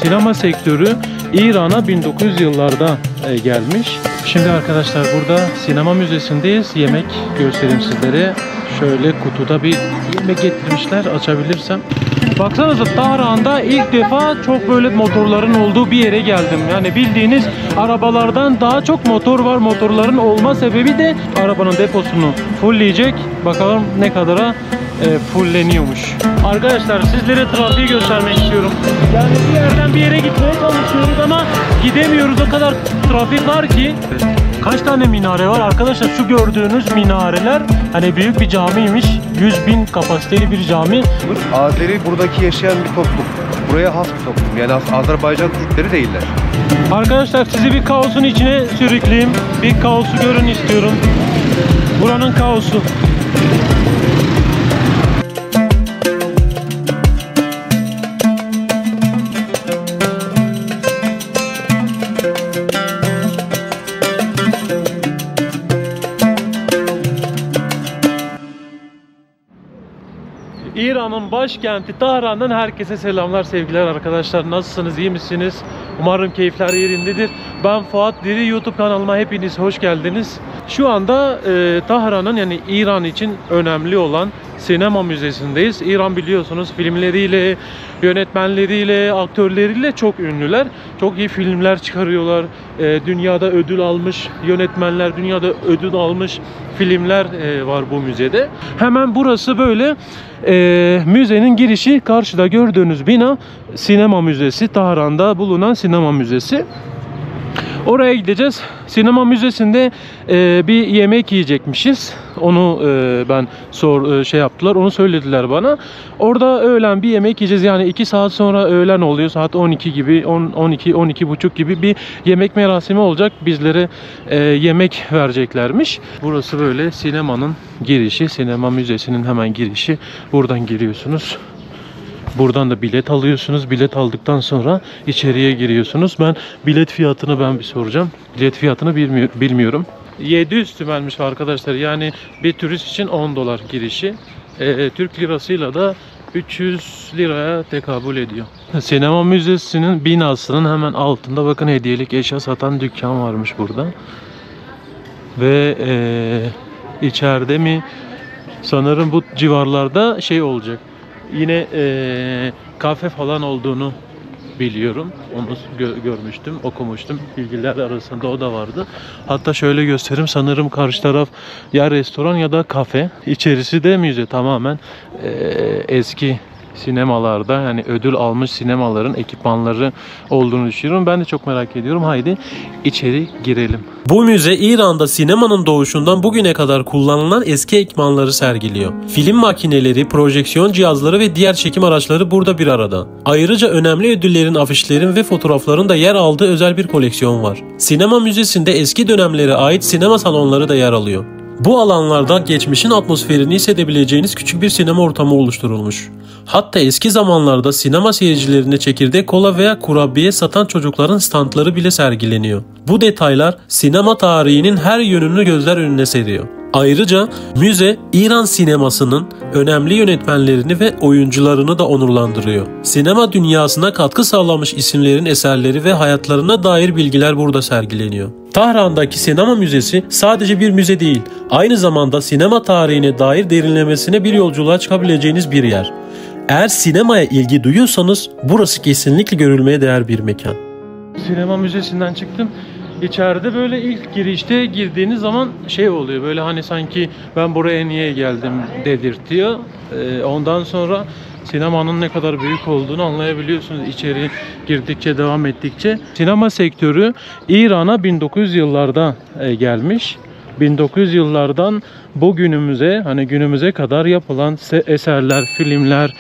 Sinema sektörü İran'a 1900 yıllarda gelmiş. Şimdi arkadaşlar burada sinema müzesindeyiz. Yemek göstereyim sizlere. Şöyle kutuda bir yemek getirmişler. Açabilirsem. Baksanıza Tahran'da ilk defa çok böyle motorların olduğu bir yere geldim. Yani bildiğiniz arabalardan daha çok motor var. Motorların olma sebebi de arabanın deposunu fullleyecek. Bakalım ne kadara fulleniyormuş. Arkadaşlar sizlere trafiği göstermek istiyorum. Yani bir yerden bir yere gitmeye çalışıyoruz ama gidemiyoruz. O kadar trafik var ki. Kaç tane minare var? Arkadaşlar şu gördüğünüz minareler hani büyük bir camiymiş. 100.000 kapasiteli bir cami. Azeri buradaki yaşayan bir toplum. Buraya has bir toplum. Yani Azerbaycan Türkleri değiller. Arkadaşlar sizi bir kaosun içine sürükleyeyim. Bir kaosu görün istiyorum. Buranın kaosu. İran'ın başkenti Tahran'dan herkese selamlar, sevgiler arkadaşlar. Nasılsınız, iyi misiniz? Umarım keyifler yerindedir. Ben Fuat Diri, YouTube kanalıma hepiniz hoş geldiniz. Şu anda Tahran'ın yani İran için önemli olan sinema müzesindeyiz. İran biliyorsunuz filmleriyle, yönetmenleriyle, aktörleriyle çok ünlüler. Çok iyi filmler çıkarıyorlar. Dünyada ödül almış yönetmenler, dünyada ödül almış filmler var bu müzede. Hemen burası böyle müzenin girişi, karşıda gördüğünüz bina sinema müzesi. Tahran'da bulunan sinema müzesi. Oraya gideceğiz. Sinema müzesinde bir yemek yiyecekmişiz. Onu ben yaptılar. Onu söylediler bana. Orada öğlen bir yemek yiyeceğiz. Yani 2 saat sonra öğlen oluyor. Saat 12 gibi, 12-12.30 gibi bir yemek merasimi olacak. Bizlere yemek vereceklermiş. Burası böyle sinemanın girişi. Sinema müzesinin hemen girişi. Buradan giriyorsunuz. Buradan da bilet alıyorsunuz. Bilet aldıktan sonra içeriye giriyorsunuz. Bilet fiyatını bir soracağım. Bilet fiyatını bilmiyorum. 700 tümenmiş arkadaşlar. Yani bir turist için 10 dolar girişi. Türk lirasıyla da 300 liraya tekabül ediyor. Sinema müzesinin binasının hemen altında bakın hediyelik eşya satan dükkan varmış burada. Ve içeride mi? Sanırım bu civarlarda şey olacak. Yine kafe falan olduğunu biliyorum. Onu görmüştüm, okumuştum. Bilgiler arasında o da vardı. Hatta şöyle göstereyim. Sanırım karşı taraf ya restoran ya da kafe. İçerisi de müze tamamen eski sinemalarda yani ödül almış sinemaların ekipmanları olduğunu düşünüyorum. Ben de çok merak ediyorum. Haydi içeri girelim. Bu müze İran'da sinemanın doğuşundan bugüne kadar kullanılan eski ekipmanları sergiliyor. Film makineleri, projeksiyon cihazları ve diğer çekim araçları burada bir arada. Ayrıca önemli ödüllerin, afişlerin ve fotoğrafların da yer aldığı özel bir koleksiyon var. Sinema müzesinde eski dönemlere ait sinema salonları da yer alıyor. Bu alanlarda geçmişin atmosferini hissedebileceğiniz küçük bir sinema ortamı oluşturulmuş. Hatta eski zamanlarda sinema seyircilerine çekirdek kola veya kurabiye satan çocukların standları bile sergileniyor. Bu detaylar sinema tarihinin her yönünü gözler önüne seriyor. Ayrıca müze İran sinemasının önemli yönetmenlerini ve oyuncularını da onurlandırıyor. Sinema dünyasına katkı sağlamış isimlerin eserleri ve hayatlarına dair bilgiler burada sergileniyor. Tahran'daki sinema müzesi sadece bir müze değil, aynı zamanda sinema tarihine dair derinlemesine bir yolculuğa çıkabileceğiniz bir yer. Eğer sinemaya ilgi duyuyorsanız burası kesinlikle görülmeye değer bir mekan. Sinema müzesinden çıktım. İçeride böyle ilk girişte girdiğiniz zaman şey oluyor böyle hani sanki ben buraya niye geldim dedirtiyor. Ondan sonra sinemanın ne kadar büyük olduğunu anlayabiliyorsunuz içeri girdikçe, devam ettikçe. Sinema sektörü İran'a 1900 yıllarda gelmiş. 1900 yıllardan bugünümüze hani günümüze kadar yapılan eserler, filmler,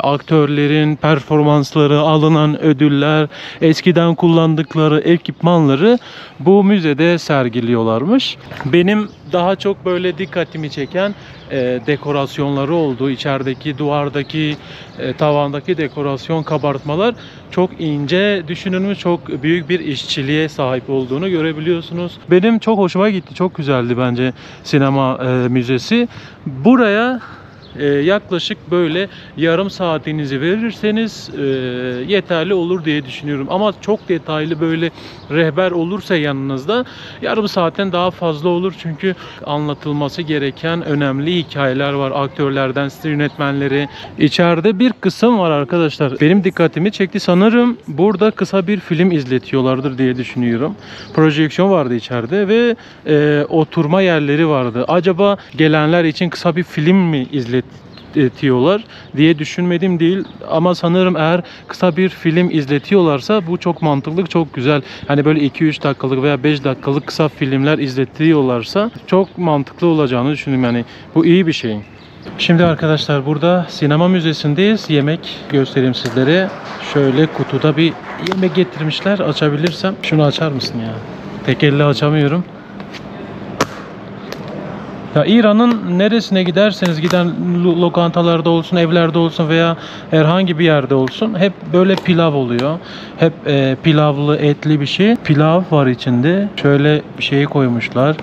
aktörlerin performansları, alınan ödüller, eskiden kullandıkları ekipmanları bu müzede sergiliyorlarmış. Benim daha çok böyle dikkatimi çeken dekorasyonları oldu. İçerideki duvardaki, tavandaki dekorasyon kabartmalar çok ince düşünülmüş, çok büyük bir işçiliğe sahip olduğunu görebiliyorsunuz. Benim çok hoşuma gitti, çok güzeldi bence sinema müzesi. Buraya yaklaşık böyle yarım saatinizi verirseniz yeterli olur diye düşünüyorum. Ama çok detaylı böyle rehber olursa yanınızda yarım saatten daha fazla olur. Çünkü anlatılması gereken önemli hikayeler var. Aktörlerden yönetmenleri. İçeride bir kısım var arkadaşlar. Benim dikkatimi çekti. Sanırım burada kısa bir film izletiyorlardır diye düşünüyorum. Projeksiyon vardı içeride ve oturma yerleri vardı. Acaba gelenler için kısa bir film mi izletiyorlar diye düşünmedim değil, ama sanırım eğer kısa bir film izletiyorlarsa bu çok mantıklı, çok güzel. Hani böyle 2-3 dakikalık veya 5 dakikalık kısa filmler izletiyorlarsa çok mantıklı olacağını düşünüyorum. Yani bu iyi bir şey. Şimdi arkadaşlar burada sinema müzesindeyiz. Yemek göstereyim sizlere. Şöyle kutuda bir yemek getirmişler. Açabilirsem. Şunu açar mısın ya? Tek elle açamıyorum. Ya İran'ın neresine giderseniz giden lokantalarda olsun, evlerde olsun veya herhangi bir yerde olsun hep böyle pilav oluyor. Hep pilavlı, etli bir şey. Pilav var içinde. Şöyle bir şey koymuşlar.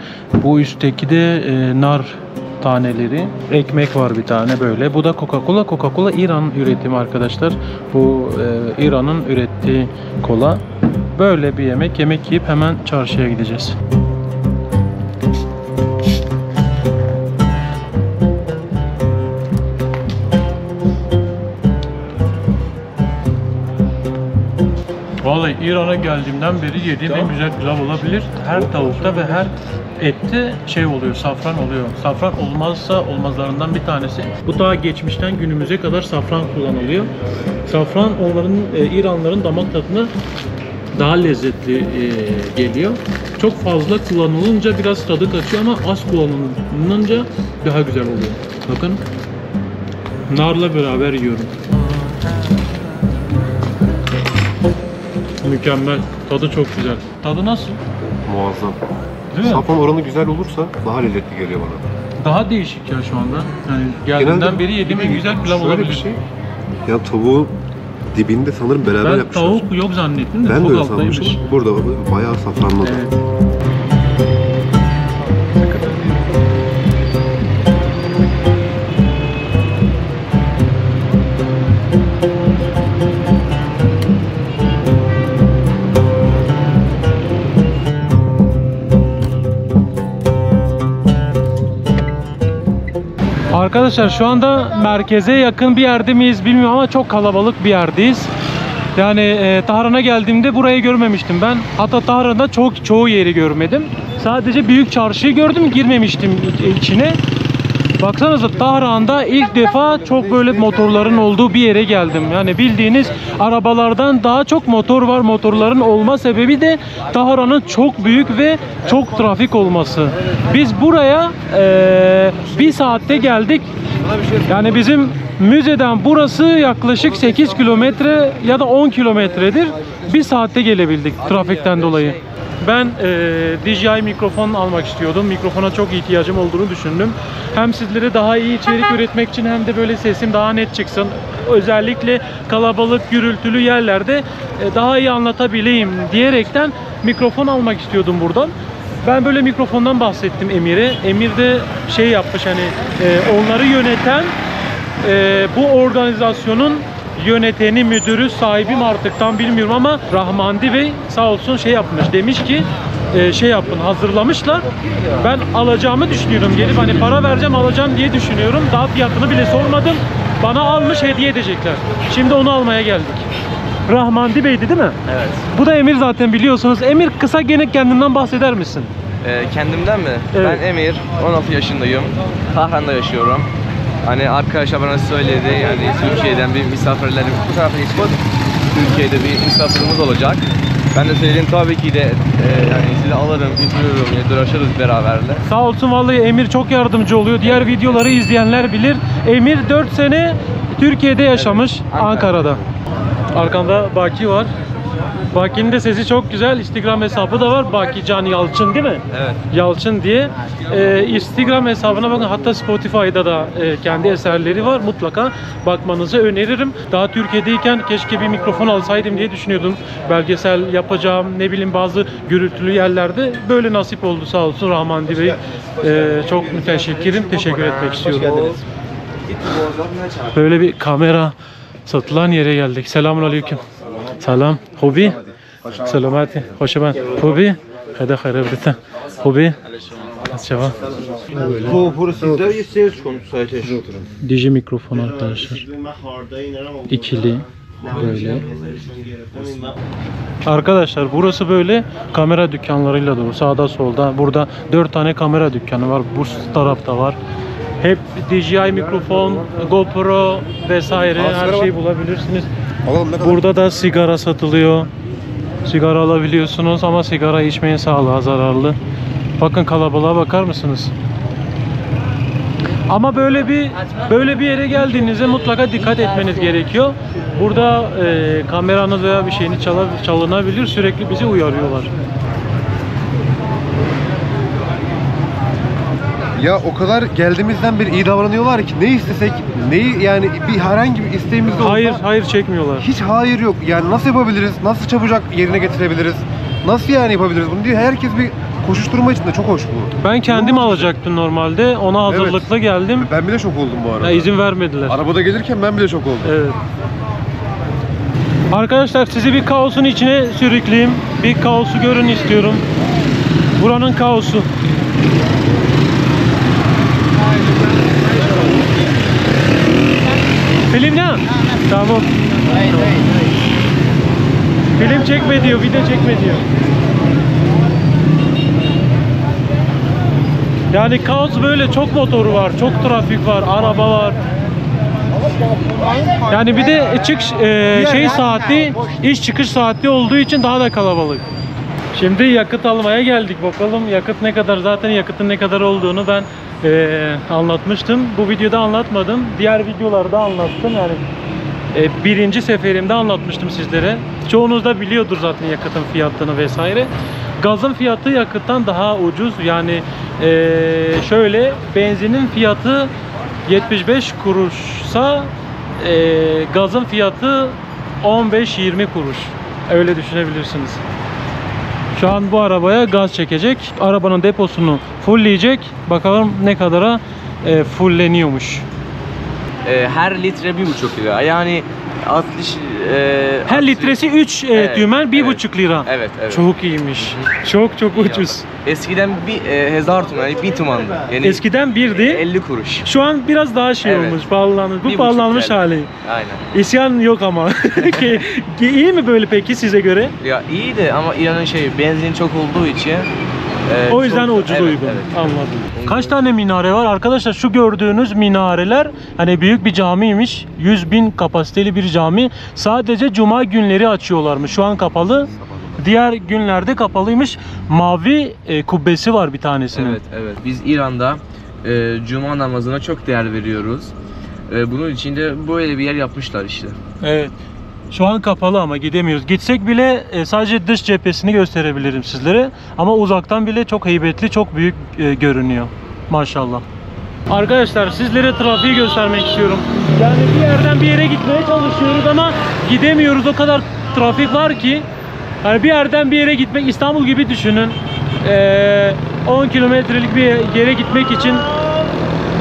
Bu üstteki de nar taneleri. Ekmek var bir tane böyle. Bu da Coca-Cola. Coca-Cola İran üretimi arkadaşlar. Bu İran'ın ürettiği kola. Böyle bir yemek. Yemek yiyip hemen çarşıya gideceğiz. Vallahi İran'a geldiğimden beri yediğim en güzel pilav olabilir. Her tavukta ve her ette şey oluyor, safran oluyor. Safran olmazsa olmazlarından bir tanesi. Bu daha geçmişten günümüze kadar safran kullanılıyor. Safran onların, İranlıların damak tadına daha lezzetli geliyor. Çok fazla kullanılınca biraz tadı kaçıyor ama az kullanılınca daha güzel oluyor. Bakın, narla beraber yiyorum. Mükemmel. Tadı çok güzel. Tadı nasıl? Muazzam. Değil mi? Safran oranı güzel olursa daha lezzetli geliyor bana. Daha değişik ya şu anda. Yani geldiğinden beri yediğim en güzel pilav şöyle olabilir. bir şey. Ya tavuğun dibinde sanırım beraber Ben yapmışlar. tavuk yok zannettim de Ben de çok öyle alttaymış. sanmıştım. Burada bayağı safranlı. Evet. Arkadaşlar şu anda merkeze yakın bir yerde miyiz bilmiyorum ama çok kalabalık bir yerdeyiz. Yani Tahran'a geldiğimde burayı görmemiştim ben. Hatta Tahran'da çoğu yeri görmedim. Sadece büyük çarşıyı gördüm, girmemiştim içine. Baksanıza, Tahran'da ilk defa çok böyle motorların olduğu bir yere geldim. Yani bildiğiniz arabalardan daha çok motor var. Motorların olma sebebi de Tahran'ın çok büyük ve çok trafik olması. Biz buraya bir saatte geldik. Yani bizim müzeden burası yaklaşık 8 kilometre ya da 10 kilometredir. Bir saatte gelebildik trafikten dolayı. Ben DJI mikrofon almak istiyordum. Mikrofona çok ihtiyacım olduğunu düşündüm. Hem sizlere daha iyi içerik üretmek için hem de böyle sesim daha net çıksın. Özellikle kalabalık, gürültülü yerlerde daha iyi anlatabileyim diyerekten mikrofon almak istiyordum buradan. Ben böyle mikrofondan bahsettim Emir'e. Emir de şey yapmış, hani onları yöneten, bu organizasyonun yöneteni, müdürü, sahibim artık tam bilmiyorum ama Rahmandi Bey sağ olsun şey yapmış, demiş ki şey yapın, hazırlamışlar. Ben alacağımı düşünüyorum, gelip hani para vereceğim, alacağım diye düşünüyorum. Daha fiyatını bile sormadım. Bana almış, hediye edecekler. Şimdi onu almaya geldik. Rahmandi Bey'di değil mi? Evet. Bu da Emir zaten, biliyorsunuz. Emir, kısa gene kendinden bahseder misin? Kendimden mi? Evet. Ben Emir, 16 yaşındayım. Tahran'da yaşıyorum. Hani arkadaşlar bana söyledi, yani Türkiye'den bir misafirlerim bu tarafa geçip Türkiye'de bir misafirimiz olacak. Ben de söyledim, tabii ki de yani sizi alırım, götürürüm, dolaşırız beraberle. Sağ olsun, vallahi Emir çok yardımcı oluyor. Diğer videoları izleyenler bilir. Emir 4 sene Türkiye'de yaşamış, Evet, Ankara'da. Arkamda Baki var. Baki'nin de sesi çok güzel. Instagram hesabı da var. Baki Can Yalçın değil mi? Evet. Yalçın diye. Instagram hesabına bakın. Hatta Spotify'da da kendi eserleri var. Mutlaka bakmanızı öneririm. Daha Türkiye'deyken keşke bir mikrofon alsaydım diye düşünüyordum. Belgesel yapacağım, ne bileyim, bazı gürültülü yerlerde. Böyle nasip oldu, sağ olsun Rahmandi Bey. Çok müteşekkirim. Teşekkür etmek istiyorum. Böyle bir kamera satılan yere geldik. Selamünaleyküm. Selam. Hobi. Selamati. Hoş ben. Hobi. Hadi hayır birlikte. Hobi. Acaba. DJ mikrofon arkadaşlar. İkili. Böyle. Arkadaşlar burası böyle kamera dükkanlarıyla dolu. Sağda solda. Burada 4 tane kamera dükkanı var. Bu tarafta var. Hep DJI mikrofon, GoPro vesaire her şeyi bulabilirsiniz. Burada da sigara satılıyor. Sigara alabiliyorsunuz ama sigara içmeyin, sağlığa zararlı. Bakın kalabalığa bakar mısınız? Ama böyle bir yere geldiğinizde mutlaka dikkat etmeniz gerekiyor. Burada kameranız veya bir şeyini çalınabilir. Sürekli bizi uyarıyorlar. Ya o kadar geldiğimizden beri iyi davranıyorlar ki ne istesek, neyi yani bir herhangi bir isteğimiz de olsa Hayır çekmiyorlar. hiç hayır yok. Yani nasıl yapabiliriz? Nasıl çabucak yerine getirebiliriz? Nasıl yani yapabiliriz bunu diye herkes bir koşuşturma içinde. Çok hoş bu. Ben kendim alacaktım normalde. Ona hazırlıklı geldim. Ben bile şok oldum bu arada. Ya izin vermediler. Arabada gelirken ben bile şok oldum. Evet. Arkadaşlar sizi bir kaosun içine sürükleyeyim. Bir kaosu görün istiyorum. Buranın kaosu. Film ne? Tamam. Film çekme diyor, video çekme diyor. Yani kaos böyle, çok motoru var, çok trafik var, araba var. Yani bir de şey saati, iş çıkış saati olduğu için daha da kalabalık. Şimdi yakıt almaya geldik. Bakalım yakıt ne kadar, zaten yakıtın ne kadar olduğunu ben anlatmıştım. Bu videoda anlatmadım. Diğer videolarda anlattım. Yani birinci seferimde anlatmıştım sizlere. Çoğunuz da biliyordur zaten yakıtın fiyatını vesaire. Gazın fiyatı yakıttan daha ucuz. Yani şöyle, benzinin fiyatı 75 kuruşsa gazın fiyatı 15-20 kuruş. Öyle düşünebilirsiniz. Şu an bu arabaya gaz çekecek. Arabanın deposunu fullleyecek. Bakalım ne kadara fullleniyormuş. Her litre 1,5 lira. Yani 60 her litresi 3 dümen 1,5 lira. Evet. Çok iyiymiş. Çok ucuz. Eskiden bir hezar tuman, yani 1000 tumandı. Yani Eskiden 1'di. 50 kuruş. Şu an biraz daha şey olmuş, pahalanmış. Bu 1,5 pahalanmış TL. hali. Aynen. İsyan yok ama. İyi mi böyle peki size göre? Ya iyi de ama İran'ın benzin çok olduğu için o yüzden çok, ucuz uygun. Anladım. Kaç tane minare var? Arkadaşlar şu gördüğünüz minareler hani büyük bir camiymiş. 100.000 kapasiteli bir cami. Sadece cuma günleri açıyorlarmış. Şu an kapalı. Diğer günlerde kapalıymış. Mavi kubbesi var bir tanesinin. Evet. Biz İran'da cuma namazına çok değer veriyoruz. Bunun için de böyle bir yer yapmışlar işte. Evet. Şu an kapalı ama gidemiyoruz. Gitsek bile sadece dış cephesini gösterebilirim sizlere. Ama uzaktan bile çok heybetli, çok büyük görünüyor. Maşallah. Arkadaşlar sizlere trafiği göstermek istiyorum. Yani bir yerden bir yere gitmeye çalışıyoruz ama gidemiyoruz. O kadar trafik var ki. Yani bir yerden bir yere gitmek, İstanbul gibi düşünün. 10 kilometrelik bir yere gitmek için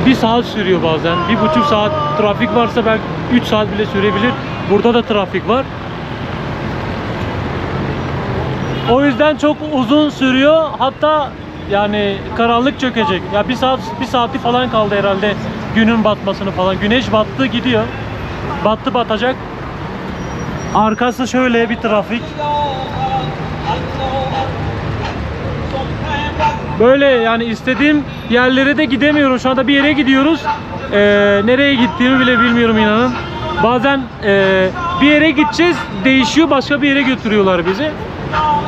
1 saat sürüyor bazen. 1,5 saat trafik varsa belki 3 saat bile sürebilir. Burada da trafik var. O yüzden çok uzun sürüyor. Hatta yani karanlık çökecek. Ya bir saati falan kaldı herhalde günün batmasını falan. Güneş battı gidiyor. Battı batacak. Arkası şöyle bir trafik. Böyle yani istediğim yerlere de gidemiyorum. Şu anda bir yere gidiyoruz. Nereye gittiğimi bile bilmiyorum, inanın. Bazen bir yere gideceğiz, değişiyor, başka bir yere götürüyorlar bizi.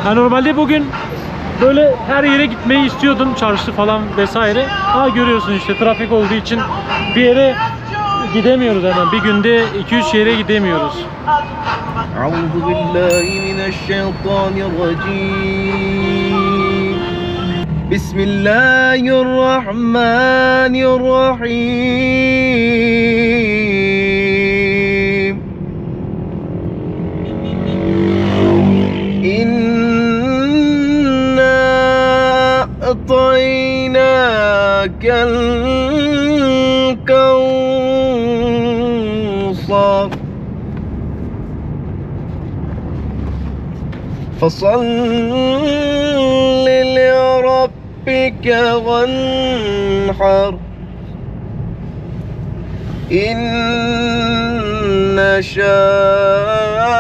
Yani normalde bugün böyle her yere gitmeyi istiyordum, çarşı falan vesaire. Ha, görüyorsun işte trafik olduğu için bir yere gidemiyoruz hemen. Bir günde 2-3 yere gidemiyoruz. Bismillahirrahmanirrahim. İnna a'taynâkel kevser. فصل لربك وانحر إن شانئك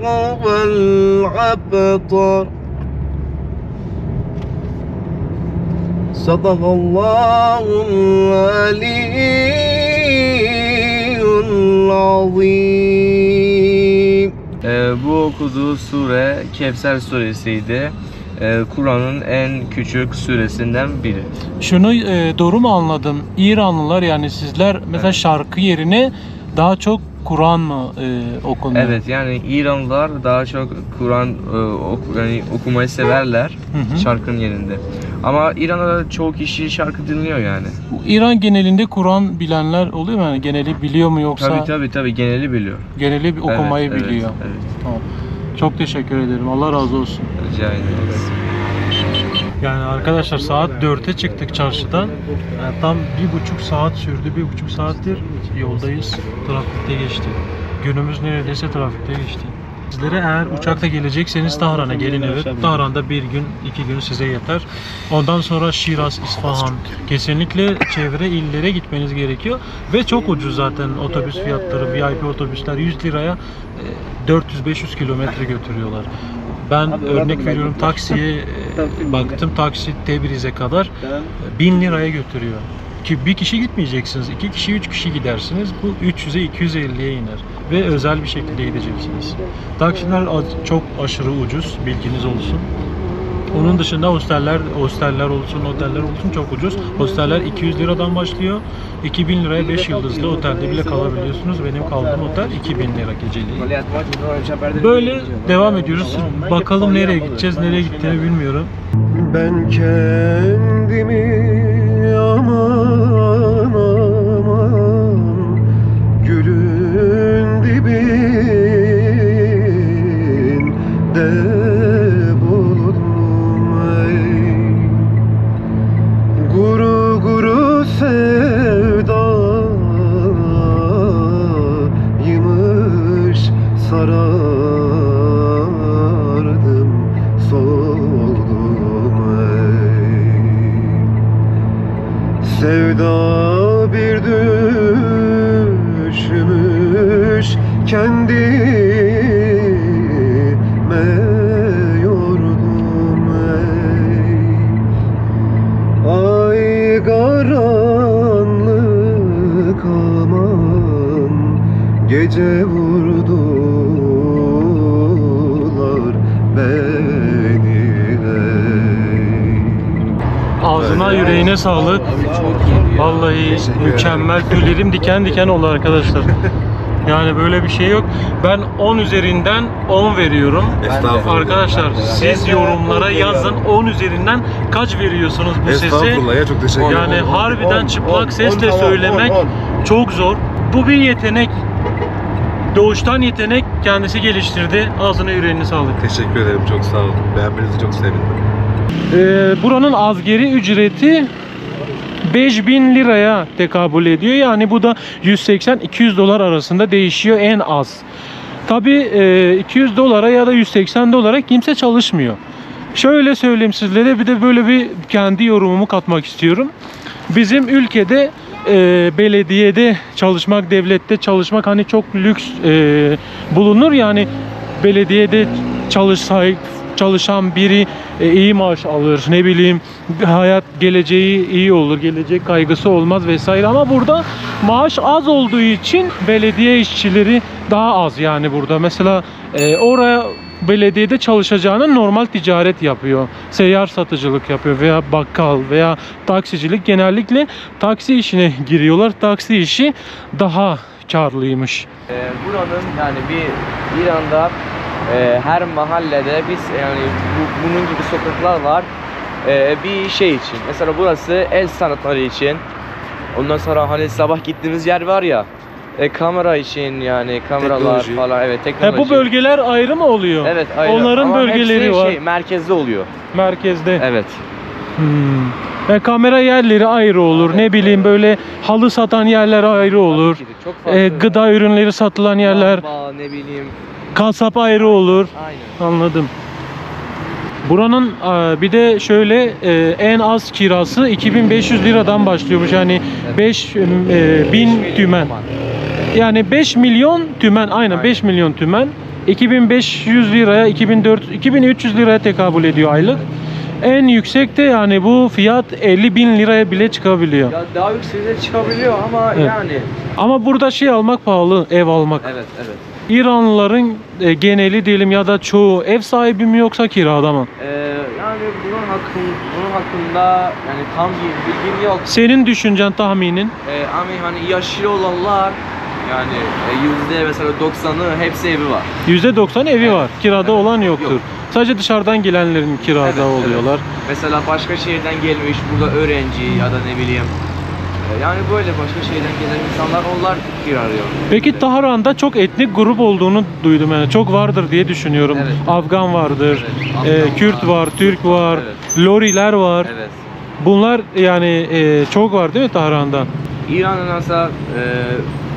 هو الأبتر صدق الله العلي العظيم. Bu okuduğu sure Kevser suresiydi. Kur'an'ın en küçük suresinden biri. Şunu doğru mu anladım? İranlılar yani sizler mesela Evet. şarkı yerine daha çok Kur'an mı okunuyor? Evet, yani İranlılar daha çok Kur'an yani okumayı severler şarkının yerinde. Ama İran'da çoğu kişi şarkı dinliyor yani. İran genelinde Kur'an bilenler oluyor mu? Yani geneli biliyor mu yoksa? Tabii geneli biliyor. Geneli bir okumayı Evet, biliyor. Evet. Tamam. Çok teşekkür ederim. Allah razı olsun. Rica ederiz. Yani arkadaşlar saat 4'e çıktık çarşıdan. Yani tam 1,5 saat sürdü. 1,5 saattir yoldayız. Trafikte geçti. Günümüz neredeyse trafikte geçti. Sizlere eğer uçakla gelecekseniz Tahran'a gelin, evet. Tahran'da 1 gün, 2 gün size yeter. Ondan sonra Şiraz, İsfahan, kesinlikle çevre illere gitmeniz gerekiyor. Ve çok ucuz zaten otobüs fiyatları, VIP otobüsler 100 liraya 400-500 kilometre götürüyorlar. Ben örnek veriyorum, taksiye baktım, taksi Tebriz'e kadar 1000 liraya götürüyor. Ki bir kişi gitmeyeceksiniz, 2 kişi, 3 kişi gidersiniz. Bu 300'e 250'ye iner ve özel bir şekilde gideceksiniz. Taksiler çok aşırı ucuz, bilginiz olsun. Onun dışında hosteller olsun, oteller olsun çok ucuz. Hosteller 200 liradan başlıyor. 2000 liraya 5 yıldızlı otelde bile kalabiliyorsunuz. Benim kaldığım otel 2000 lira geceliği. Böyle devam ediyoruz. Bakalım nereye gideceğiz, nereye gittiğimi bilmiyorum. Ben kendimi aman aman gülün dibinde buldum ey. Guru guru sevdaymış sarardım soldum ey. Sevda bir düşmüş kendime yordum ey. Ay karanlık aman gece vurdular beni ey. Ağzına yüreğine sağlık. Vallahi mükemmel. Tüylerim diken diken oldu arkadaşlar. Yani böyle bir şey yok. Ben 10 üzerinden 10 veriyorum. Estağfurullah. Arkadaşlar siz yorumlara yazın 10 üzerinden kaç veriyorsunuz bu sese? Estağfurullah ya, çok teşekkür ederim. Yani harbiden çıplak sesle söylemek çok zor. Bu bir yetenek. Doğuştan yetenek, kendisi geliştirdi. Ağzına yüreğine sağlık. Teşekkür ederim, çok sağ olun. Beğenmenizi çok sevindim. Buranın asgari ücreti 5000 liraya tekabül ediyor. Yani bu da 180-200 dolar arasında değişiyor en az. Tabi 200 dolara ya da 180 dolara kimse çalışmıyor. Şöyle söyleyeyim sizlere, bir de böyle bir kendi yorumumu katmak istiyorum. Bizim ülkede belediyede çalışmak, devlette çalışmak hani çok lüks bulunur. Yani belediyede çalışan biri iyi maaş alır, ne bileyim hayat geleceği iyi olur, gelecek kaygısı olmaz vesaire. Ama burada maaş az olduğu için belediye işçileri daha az. Yani burada mesela oraya belediyede çalışacağına normal ticaret yapıyor, seyyar satıcılık yapıyor veya bakkal veya taksicilik, genellikle taksi işine giriyorlar. Taksi işi daha karlıymış. Buranın yani bir İran'da her mahallede biz yani bunun gibi sokaklar var bir şey için. Mesela burası el sanatları için. Ondan sonra hani sabah gittiğimiz yer var ya, kamera için, yani kameralar Teknoloji falan, evet, teknoloji. Bu bölgeler ayrı mı oluyor? Evet, ayrı. Onların ama bölgeleri hepsi var. Merkezde oluyor. Merkezde. Evet. Kamera yerleri ayrı olur. Ne bileyim böyle halı satan yerler ayrı olur. Çok farklı. Gıda ürünleri satılan yerler. Lamba, ne bileyim Kasap ayrı olur. Aynen. Anladım. Buranın bir de şöyle en az kirası 2500 liradan başlıyormuş. Yani 5000 tümen. Yani 5 milyon tümen, aynen 5 milyon tümen. 2500 liraya, 2300 liraya tekabül ediyor aylık. En yüksek de yani bu fiyat 50.000 liraya bile çıkabiliyor. Ya daha yükseğe çıkabiliyor ama Evet. yani. Ama burada şey almak pahalı, ev almak. Evet, evet. İranlıların geneli diyelim ya da çoğu ev sahibi mi yoksa kirada mı? Yani bunun hakkında yani tam bir bilgim yok. Senin düşüncen, tahminin? Ama hani yaşlı olanlar yani yüzde mesela 90'ı hepsi evi var. %90 evi var. Kirada Evet. olan yoktur. Yok. Sadece dışarıdan gelenlerin kirada Evet, oluyorlar. evet. Mesela başka şehirden gelmiş burada öğrenci ya da ne bileyim. Yani böyle başka şehirden gelen insanlar onlar kiralıyor. Peki Tahran'da çok etnik grup olduğunu duydum yani. Çok vardır diye düşünüyorum. Evet. Afgan vardır, Evet, Afgan Kürt var. var, Türk var, Evet. Loriler var. Evet. Bunlar yani çok var değil mi Tahran'da? İran'ın mesela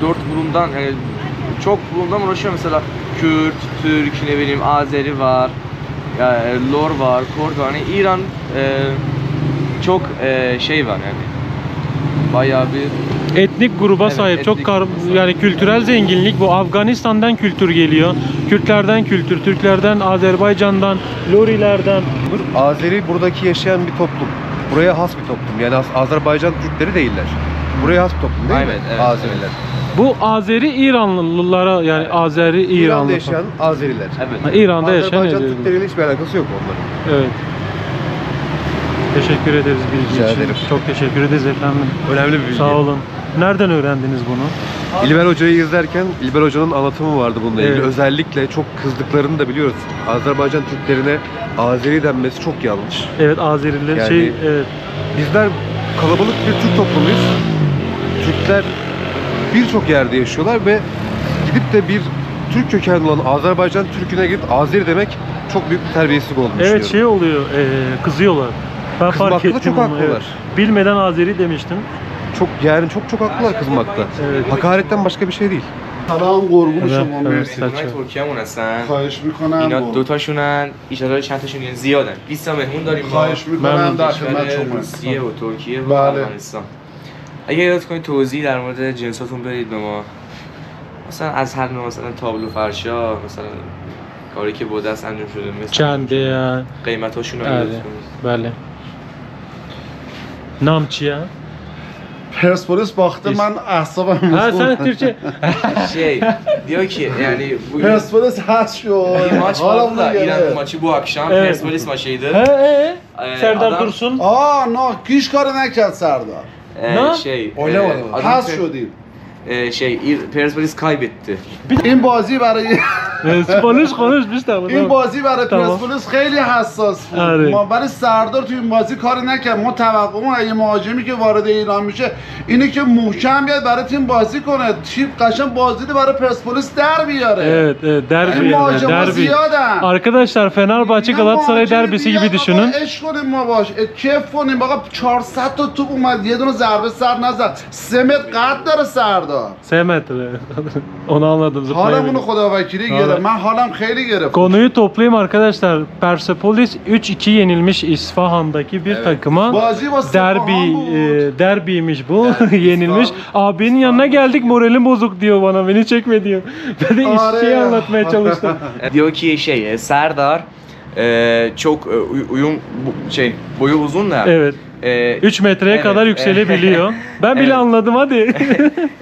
4 burundan yani çok burundan uğraşıyor mesela Kürt, Türk, ne bileyim Azeri var, ya, Lor var, Kord var. Yani İran çok şey var yani. Bayağı bir Etnik gruba Evet, sahip. Çok etnik gruba sahip. yani kültürel zenginlik bu. Afganistan'dan kültür geliyor. Kürtlerden kültür, Türklerden, Azerbaycan'dan, Lorilerden. Azeri buradaki yaşayan bir toplum. Buraya has bir toplum. Yani Azerbaycan Türkleri değiller. Buraya has bir toplum değil mi? Evet, evet, Azeriler. Bu Azeri İranlılara yani Azeri İran'da İranlı. yaşayan Azeriler. evet. Ha, İran'da yaşayan Azerbaycan Azeriler. Türkleriyle hiçbir alakası yok onların. Evet. Teşekkür ederiz bilgi Rica için. ederim. Çok teşekkür ederiz efendim. Önemli bir bilgi. Sağ olun. Nereden öğrendiniz bunu? İlber Hoca'yı izlerken İlber Hoca'nın anlatımı vardı bununla ilgili. Evet. Özellikle çok kızdıklarını da biliyoruz. Azerbaycan Türklerine Azeri denmesi çok yanlış. Evet, Azeriler Yani- evet. Bizler kalabalık bir Türk toplumuyuz. Türkler birçok yerde yaşıyorlar ve gidip de bir Türk kökenli olan Azerbaycan Türk'üne gidip Azeri demek çok büyük bir terbiyesizlik olduğunu Evet, düşünüyorum. şey oluyor, kızıyorlar. Ben fark Kızmakta da ettim çok onu, haklılar. Bilmeden Azeri demiştim. Çok haklılar kızmakta. Evet. Hakaretten başka bir şey değil. سلام قربون Evet, شما evet. مرسی اونای ترکیه‌مون هستن. خواهش میکنم اینا دوتاشونن ایشالا چند تاشون یعنی زیادن 20 تا مهمون داریم ما خواهش میکنم در خدمت کشور شما روسیه و ترکیه و بله. افغانستان اگه یاد کنید توضیح در مورد جنساتون بدید به ما مثلا از هر نوع مثلا تابلو فرشا مثلا کاری که با دست انجام شده مثلا Kendi ya. قیمتاشون رو Evet. یاد کنید Bəli. Namçıya. پرسپولیس باخته من اعصابم Ha sen Türkçe. şey diyor ki yani bugün پرسپولیس هست شد bir maç vardı da حالمون İran گرفت. maçı bu akşam Evet. Persepolis maçıydı. Serdar adam- Dursun. آه نه کیش کار نکرد سردار Ne? Şey Oynamadı mı? adam هست شدیم Persepolis kaybetti. این بازی برای Spanish konuşmuş da. این بازی برای تمام. پرسپولیس خیلی حساس بود آره. ما برای سردار تو این بازی کاری نکرد ما توقعمون اگه مهاجمی که وارد ایران میشه اینه که محکم بیاد برای تیم بازی کنه تیم قشنگ بازی رو برای پرسپولیس در بیاره Evet, evet, derbi این yani, مهاجما derbi. زیادن Arkadaşlar Fenerbahçe Galatasaray derbisi gibi düşünün. عشق کنیم ما باش کیف کنیم آقا 400 تا توپ اومد یه دونه ضربه سر نزد 3 متر قد داره سردار Semetre. Onu anladım. حالمون رو zıplayabilir. خدا وکیلی آره. گرفت من حالم خیلی گرفت Konuyu toplayayım arkadaşlar. Persepolis 3-2 yenilmiş İsfahan'daki bir takıma. بازی با Derbi, سپاهان بود derbiymiş bu. Yenilmiş. Abinin yanına geldik, moralim bozuk diyor bana. Beni çekme diyor. Ben de Are. işi anlatmaya çalıştım. Diyor ki Serdar çok boyu uzun da. Evet. 3 metreye Evet, kadar yükselebiliyor. Ben bile Evet. anladım hadi.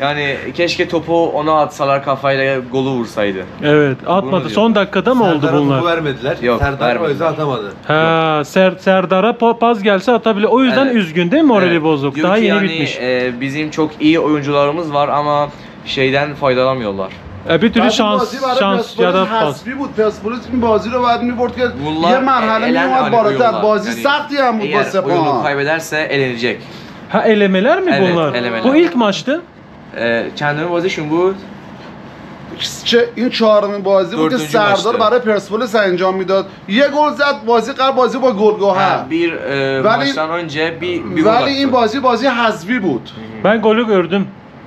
Yani keşke topu ona atsalar kafayla golü vursaydı. Evet, atmadı. diyor. Son dakikada mı oldu Serdar'a bunlar? topu vermediler. Yok, Serdar o vermediler. yüzden atamadı. Ha, Serdar'a pas gelse atabilir. O yüzden Evet. üzgün değil mi? Morali Evet. bozuk. Diyor Daha ki yeni yani, bitmiş. Bizim çok iyi oyuncularımız var ama şeyden faydalanmıyorlar. Bir türlü بعد şans بازی برای ya da پرسپولیس pas. حسبی بود پرسپولیس این بازی رو باید می‌برد که Bunlar یه مرحله میومد بالاتر بازی سختی هم بود با eğer oyunu سپاهان kaybederse elenecek. Ha, elemeler mi Evet, bunlar? elemeler. Bu ilk maçtı. Çendemi بازیشون بود این چهارمین بازی بود که دورتونجی سردار داشته. برای پرسپولیس انجام میداد یه گل زد بازی قبل بازی با گلگهر bir ولی maçtan önce bir gol ولی این attı. بازی حذفی بود Ben golü gördüm.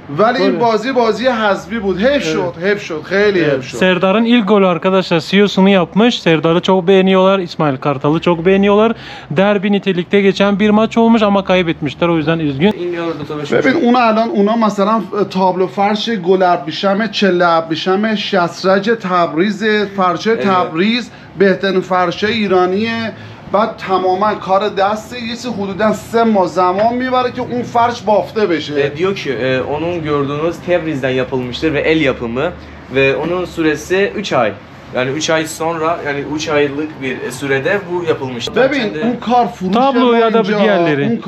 ولی این Böyle. بازی حذفی بود. حیف شد خیلی حیف شد. Serdar'ın ilk golü arkadaşlar CEO'sunu yapmış. Serdar'ı çok beğeniyorlar. İsmail Kartal'ı çok beğeniyorlar. Derbi nitelikte geçen bir maç olmuş ama kaybetmişler. O yüzden üzgün. این میاد دو تا بهش ببین اون الان اونا مثلا تابلو فرش گل ابریشم، چله ابریشم، شطرنج تبریز، فرشه تبریز بهترین فرشه ایرانیه. بعد تماما کار دسته یه چیز حدودا 3 ماه زمان میبره که اون فرش بافته بشه. diyor ki onun gördüğünüz Tebriz'den yapılmıştır ve el yapımı ve onun süresi 3 ay. Yani 3 ay sonra yani 3 aylık bir sürede bu yapılmıştır. ببین اون کار فروش تابلو ما یا دا اینجا، دیگرleri. اون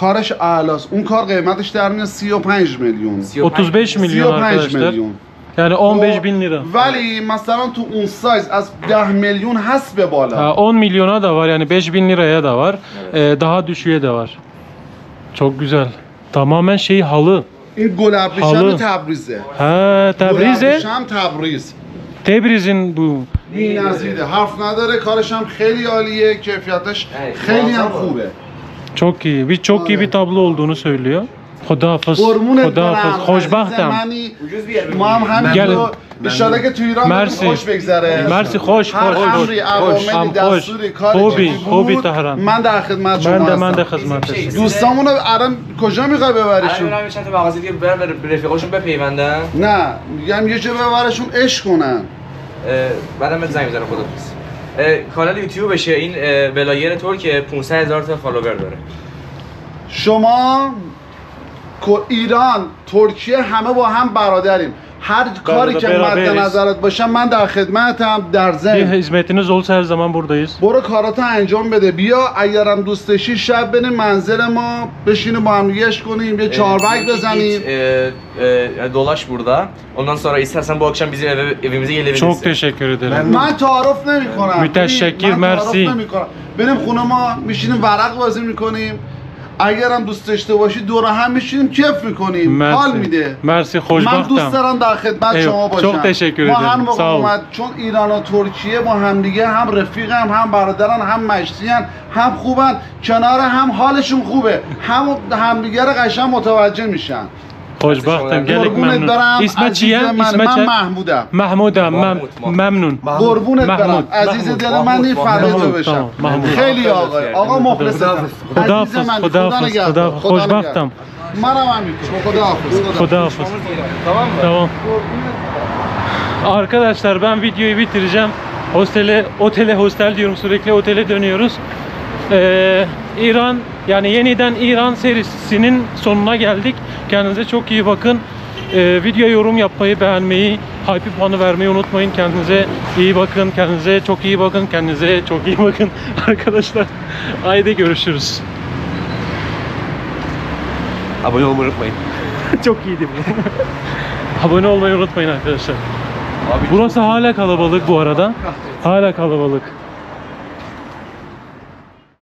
کارش اعلاست. اون کار قیمتش در میاد 35 میلیون. 35 milyon 35 arkadaşlar. میلیون. Yani 15 bin lira. ولی مثلا تو اون سایز از 10 میلیون هست به بالا. Ha, 10 milyona da var yani 5 bin liraya da var. Daha düşüğe de var. Çok güzel. Tamamen şey halı. این گل ابریشم حالا. تبریزه. Ha, گل Tebriz'e. ابریشم تبریز. Tebriz'in bu. بی‌نظیره، حرف نداره، کارش هم خیلی عالیه، کیفیتش خیلی هم خوبه. Çok iyi. Çok iyi bir tablo olduğunu söylüyor. خداحافظ. قربونت خداحافظ. برم. خوشبختم. منی ما هم همینطور ان شاءالله که تو ایران مرسی. خوش بگذره. مرسی خوش هر امری عواملی دستوری کاری خوبی که خوبی بود تهران. من در خدمت شما من de هستم. خدمتش. دوستامونو الان کجا میخوای ببریشون؟ الان چند تا مغازه دیگه برن به رفیقاشون بپیوندن. نه میگم یه جا ببرشون عشق کنن. بعدم بهت زنگ میزنم خدافظ. کانال یوتیوبشه این بلاگر ترک 500,000 تا فالوور داره. شما ایران ترکیه همه با هم برادریم. هر کاری که مد نظرت باشه من در خدمتم. در Bir ضمن hizmetiniz olsa her zaman buradayız. برو کاراتو انجام بده. بیا اگرم دوست داشتی شب بریم منزل ما بشینیم با هم دیگه‌اش کنیم یه چاربک بزنیم. Dolaş burada. Ondan sonra istersen bu akşam bizim evimize gelebilirsin. Çok teşekkür ederim. من تعارف نمی‌کنم. متشکر، مرسی. بریم خونه ما میشینیم ورق بازی میکنیم. اگرم دوست داشته باشی دور هم میشینیم کیف میکنیم. حال میده. مرسی من دوست خوشبختم. دارم در خدمت شما باشم. çok teşekkür ما هر ederim. موقع Sağ ol. اومد چون ایران و ترکیه با هم دیگه هم رفیقم هم برادران هم مشتیان هم خوبن کنار هم حالشون خوبه هم دیگه رو قشنگ متوجه میشن. Hoşbahtem. Gelek قربونت memnun. برم İsmet عزیز Çiğen, من İsmet من Çiğen. محمودم. Mahmud'am. Memnun. قربونت برم محمود. عزیز دل منی فدای تو بشم. محمود. خیلی آقا مخلصتم. عزیز من خدا نگهدار. Hoşbahtem. منم همینطور. خداحافظ. Khudafız. Tamam mı? Tamam. Arkadaşlar ben videoyu bitireceğim. Hostel diyorum sürekli otele dönüyoruz. İran yani yeniden İran serisinin sonuna geldik. Kendinize çok iyi bakın. Videoya yorum yapmayı, beğenmeyi, hype puanı vermeyi unutmayın. Kendinize iyi bakın. Kendinize çok iyi bakın. Kendinize çok iyi bakın arkadaşlar. Haydi görüşürüz. Abone olmayı unutmayın. Çok iyiydi bu. Abone olmayı unutmayın arkadaşlar. Burası hala kalabalık bu arada. Hala kalabalık.